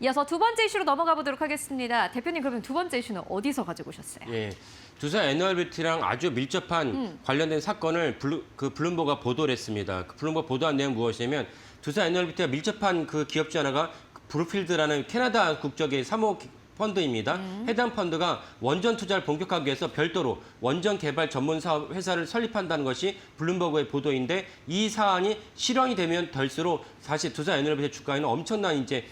이어서 두 번째 이슈로 넘어가 보도록 하겠습니다. 대표님, 그러면 두 번째 이슈는 어디서 가지고 오셨어요? 예, 두산 NRBT랑 아주 밀접한 관련된 사건을 블룸버그가 보도를 했습니다. 그 블룸버그 보도한 내용은 무엇이냐면 두산 NRBT가 밀접한 그 기업 중 하나가 브룩필드라는 캐나다 국적의 사모 펀드입니다. 해당 펀드가 원전 투자를 본격화하기 위해서 별도로 원전 개발 전문 사업 회사를 설립한다는 것이 블룸버그의 보도인데, 이 사안이 실현이 되면 될수록 사실 두산 에너지 주가에는 엄청난 이제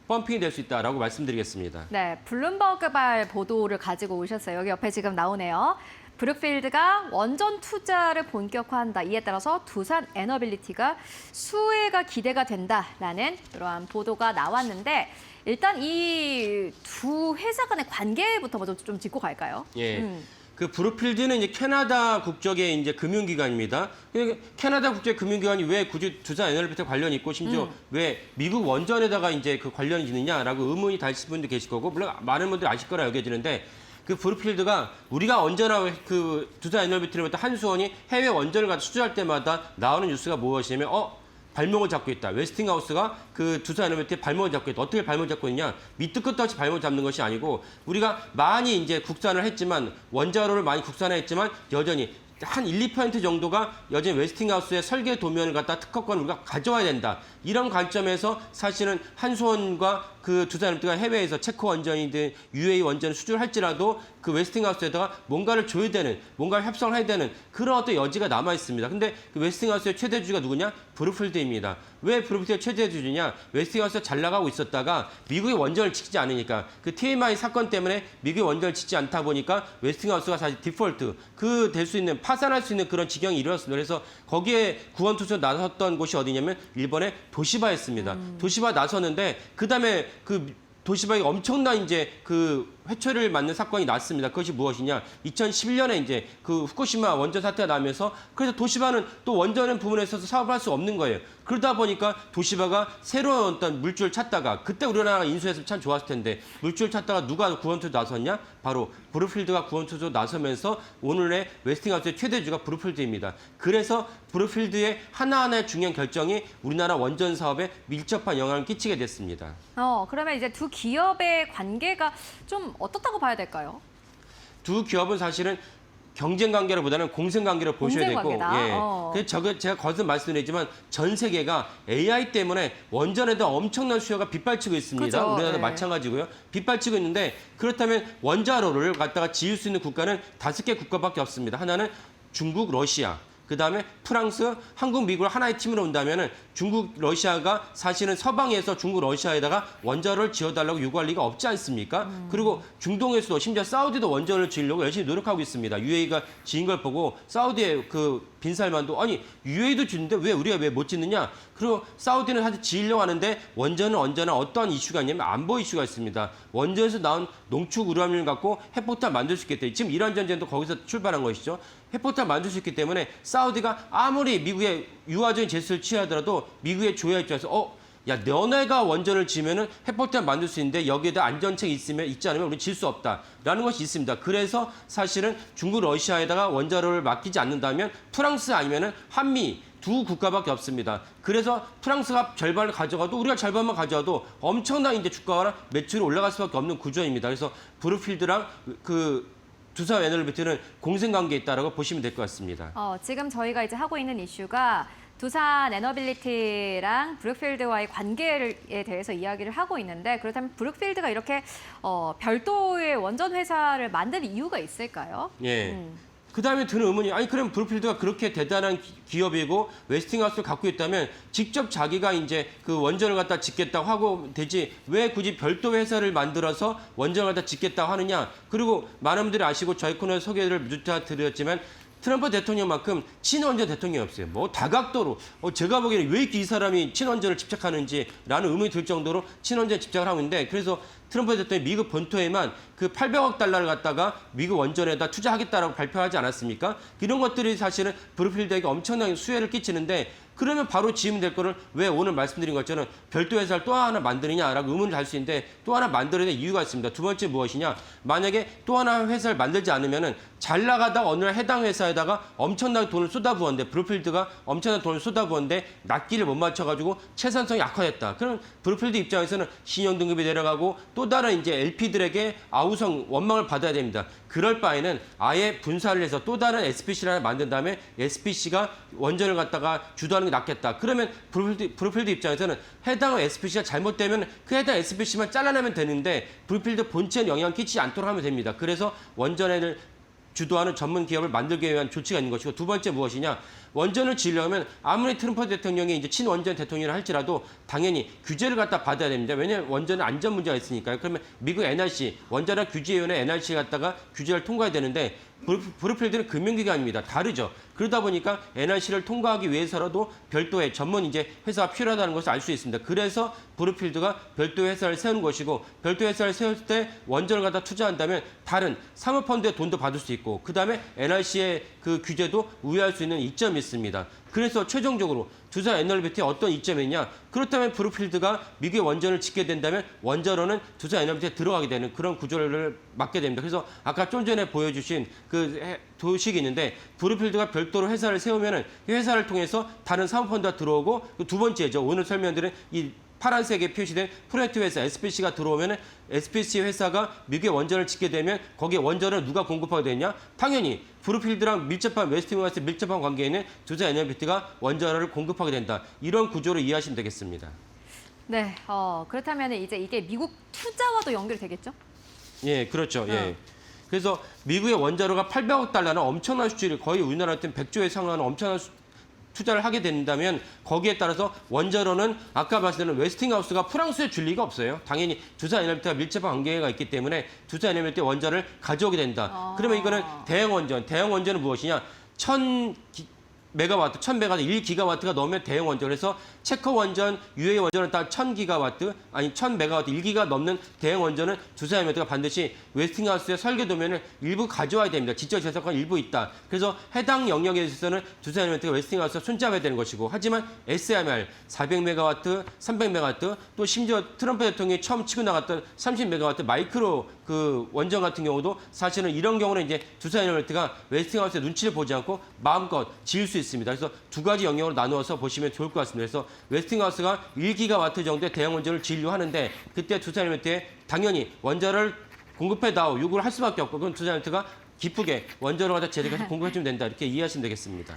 펌핑이 될 수 있다라고 말씀드리겠습니다. 네, 블룸버그발 보도를 가지고 오셨어요. 여기 옆에 지금 나오네요. 브룩필드가 원전 투자를 본격화한다. 이에 따라서 두산 에너빌리티가 수혜가 기대가 된다라는 그러한 보도가 나왔는데, 일단 이 두 회사 간의 관계부터 먼저 좀 짚고 갈까요? 예. 그 브룩필드는 이제 캐나다 국적의 이제 금융기관입니다. 캐나다 국적 금융기관이 왜 굳이 두산 에너빌리티 관련이 있고, 심지어 왜 미국 원전에다가 이제 그 관련이 있느냐라고 의문이 다실 분도 계실 거고, 물론 많은 분들이 아실 거라 여겨지는데, 그 브룩필드가 우리가 언제나 그 두산 에너빌리티를 보다 한수원이 해외 원전을 가서 수주할 때마다 나오는 뉴스가 무엇이냐면, 발목을 잡고 있다. 웨스팅하우스가 그 두산 에너빌리티의 발목을 잡고 있다. 어떻게 발목을 잡고 있냐? 밑도 끝도 없이 발목을 잡는 것이 아니고, 우리가 많이 이제 국산을 했지만, 원자로를 많이 국산화했지만 여전히 한 1~2% 정도가 여전히 웨스팅하우스의 설계 도면을 갖다 특허권을 우리가 가져와야 된다. 이런 관점에서 사실은 한수원과 그 두산 에너빌리티가 해외에서 체코 원전이든 UAE 원전을 수주를 할지라도 그 웨스팅하우스에다가 뭔가를 줘야 되는, 뭔가를 협상을 해야 되는 그런 어떤 여지가 남아 있습니다. 근데 그 웨스팅하우스의 최대주주가 누구냐? 브룩필드입니다. 왜 브룩필드가 최대주주냐? 웨스팅하우스가 잘 나가고 있었다가 미국의 원전을 지키지 않으니까, 그 TMI 사건 때문에 미국의 원전을 짓지 않다 보니까 웨스팅하우스가 사실 디폴트, 될 수 있는, 파산할 수 있는 그런 지경이 이르렀습니다. 그래서 거기에 구원투수로 나섰던 곳이 어디냐면 일본의 도시바였습니다. 도시바 나섰는데, 그다음에 그 도시바에 엄청난 이제 그 회초리를 맞는 사건이 났습니다. 그것이 무엇이냐? 2011년에 이제 그 후쿠시마 원전 사태가 나면서, 그래서 도시바는 또 원전 부분에 있어서 사업을 할 수 없는 거예요. 그러다 보니까 도시바가 새로운 어떤 물줄을 찾다가, 그때 우리나라가 인수했으면 참 좋았을 텐데, 물줄을 찾다가 누가 구원투수 나섰냐? 바로 브룩필드가 구원투수 나서면서 오늘의 웨스팅하우스의 최대주가 브룩필드입니다. 그래서 브룩필드의 하나하나의 중요한 결정이 우리나라 원전 사업에 밀접한 영향을 끼치게 됐습니다. 그러면 이제 두 기업의 관계가 좀 어떻다고 봐야 될까요? 두 기업은 사실은 경쟁 관계보다는 공생 관계로 보셔야 되고, 관계다. 그래서 제가 거듭 말씀드리지만 전 세계가 AI 때문에 원전에도 엄청난 수요가 빗발치고 있습니다. 그죠, 우리나라도 네. 마찬가지고요. 빗발치고 있는데, 그렇다면 원자로를 갖다가 지을 수 있는 국가는 5개 국가밖에 없습니다. 하나는 중국, 러시아. 그다음에 프랑스, 한국, 미국을 하나의 팀으로 온다면은 중국, 러시아가 사실은 서방에서 중국, 러시아에다가 원자로를 지어달라고 요구할 리가 없지 않습니까? 그리고 중동에서도, 심지어 사우디도 원전을 지으려고 열심히 노력하고 있습니다. UAE가 지은 걸 보고 사우디의 그 빈살만도, 아니 UAE도 짓는데 왜 우리가 왜 못 짓느냐? 그리고 사우디는 사실 지으려고 하는데, 원전은 언제나 어떠한 이슈가 있냐면 안보 이슈가 있습니다. 원전에서 나온 농축 우라늄을 갖고 핵폭탄 만들 수 있기 때문에, 지금 이란 전쟁도 거기서 출발한 것이죠. 핵폭탄 만들 수 있기 때문에 사우디가 아무리 미국의 유화적인 제스처를 취하더라도 미국의 조야 입장에서 야, 너네가 원전을 지으면은 핵폭탄 만들 수 있는데 여기에다 안전책이 있지 않으면 우리 질 수 없다라는 것이 있습니다. 그래서 사실은 중국, 러시아에다가 원자로를 맡기지 않는다면 프랑스 아니면은 한미 두 국가밖에 없습니다. 그래서 프랑스가 절반을 가져가도, 우리가 절반만 가져가도 엄청난 이제 주가나 매출이 올라갈 수밖에 없는 구조입니다. 그래서 브룩필드랑 두산 에너빌리티는 공생관계에 있다라고 보시면 될 것 같습니다. 지금 저희가 이제 하고 있는 이슈가 두산 에너빌리티랑 브룩필드와의 관계에 대해서 이야기를 하고 있는데, 그렇다면 브룩필드가 이렇게 별도의 원전 회사를 만들 이유가 있을까요? 예. 그다음에 드는 의문이, 아니 그럼 브룩필드가 그렇게 대단한 기업이고 웨스팅하우스를 갖고 있다면 직접 자기가 이제 그 원전을 갖다 짓겠다고 하고 되지, 왜 굳이 별도 회사를 만들어서 원전을 갖다 짓겠다고 하느냐? 그리고 많은 분들이 아시고 저희 코너에 소개를 누차 드렸지만, 트럼프 대통령만큼 친원전 대통령이 없어요. 뭐 다각도로, 제가 보기에는 왜 이렇게 이 사람이 친원전을 집착하는지라는 의문이 들 정도로 친원전에 집착을 하고 있는데, 그래서 트럼프 대통령이 미국 본토에만 그 800억 달러를 갖다가 미국 원전에다 투자하겠다라고 발표하지 않았습니까? 이런 것들이 사실은 브룩필드에게 엄청난 수혜를 끼치는데, 그러면 바로 지으면 될 거를 왜 오늘 말씀드린 것처럼 별도 회사를 또 하나 만드느냐라고 의문을 할 수 있는데 또 하나 만들어야 될 이유가 있습니다. 두 번째 무엇이냐? 만약에 또 하나 회사를 만들지 않으면은 잘 나가다가 어느 날 해당 회사에다가 엄청나게 돈을 쏟아부었는데 브루필드가 엄청난 돈을 쏟아부었는데 납기를 못 맞춰가지고 채산성이 악화됐다. 그럼 브루필드 입장에서는 신용 등급이 내려가고 또 다른 이제 LP들에게 아우성 원망을 받아야 됩니다. 그럴 바에는 아예 분사를 해서 또 다른 SPC를 하나 만든 다음에 SPC가 원전을 갖다가 주도하는 게 낫겠다. 그러면 브루필드 입장에서는 해당 SPC가 잘못되면 그 해당 SPC만 잘라내면 되는데 브루필드 본체에 영향을 끼치지 않도록 하면 됩니다. 그래서 원전을 주도하는 전문 기업을 만들기 위한 조치가 있는 것이고 두 번째 무엇이냐? 원전을 지으려면 아무리 트럼프 대통령이 이제 친원전 대통령을 할지라도 당연히 규제를 갖다 받아야 됩니다. 왜냐하면 원전은 안전 문제가 있으니까요. 그러면 미국 NRC, 원자력 규제위원회 NRC 갖다가 규제를 통과해야 되는데 브루필드는 금융기관입니다. 다르죠. 그러다 보니까 NRC를 통과하기 위해서라도 별도의 전문 이제 회사가 필요하다는 것을 알 수 있습니다. 그래서 브루필드가 별도 회사를 세운 것이고 별도 회사를 세웠을 때 원전을 갖다 투자한다면 다른 사모펀드의 돈도 받을 수 있고 그다음에 NRC의 그 규제도 우회할 수 있는 이점이 있습니다. 그래서 최종적으로 두산 에너빌리티의 어떤 이점이 있냐? 그렇다면 브루필드가 미국의 원전을 짓게 된다면 원자로는 두산 에너빌리티에 들어가게 되는 그런 구조를 맞게 됩니다. 그래서 아까 좀 전에 보여주신 그 도식이 있는데 브루필드가 별도로 회사를 세우면은 이 회사를 통해서 다른 사모펀드가 들어오고 두 번째죠. 오늘 설명드린 이 파란색에 표시된 프로젝트 회사 SPC가 들어오면 SPC 회사가 미국의 원전을 짓게 되면 거기에 원전을 누가 공급하게 되냐? 당연히 브루필드랑 밀접한 웨스팅하우스 밀접한 관계에 있는 두산 에너빌리티가 원전을 공급하게 된다. 이런 구조로 이해하시면 되겠습니다. 네, 그렇다면 이제 이게 미국 투자와도 연결이 되겠죠? 예, 그렇죠. 예. 그래서 미국의 원자로가 800억 달러는 엄청난 수출이 거의 우리나라 같은 100조에 상하는 엄청난 투자를 하게 된다면 거기에 따라서 원자로는 아까 말씀드린 웨스팅하우스가 프랑스에 줄 리가 없어요. 당연히 두산 에너빌리티와 밀접한 관계가 있기 때문에 두산 에너빌리티 원자를 가져오게 된다. 그러면 이거는 대형 원전. 대형 원전은 무엇이냐? 1000메가와트, 1기가와트가 넘으면 대형 원전. 그래서 체커 원전, UAE 원전은 딱 1000기가와트, 아니 1000메가와트, 1기가 넘는 대형 원전은 두산 에너빌리티가 반드시 웨스팅하우스의 설계 도면을 일부 가져와야 됩니다. 지적 재산권 일부 있다. 그래서 해당 영역에 있어서는 두산 에너빌리티가 웨스팅하우스에 손잡아야 되는 것이고, 하지만 SMR 400메가와트, 300메가와트, 또 심지어 트럼프 대통령이 처음 치고 나갔던 30메가와트 마이크로 그 원전 같은 경우도 사실은 이런 경우는 이제 두산 에너빌리티가 웨스팅하우스의 눈치를 보지 않고 마음껏 지을 수 있습니다. 그래서 두 가지 영역으로 나누어서 보시면 좋을 것 같습니다. 그래서 웨스팅하우스가 1기가와트 정도의 대형 원전을 지으려 하는데 그때 두산 에너빌리티에 당연히 원자를 공급해다오 요구를 할 수밖에 없고 그건 두산 에너빌리티가 기쁘게 원자로 갖다 제대로 공급해주면 된다 이렇게 이해하시면 되겠습니다.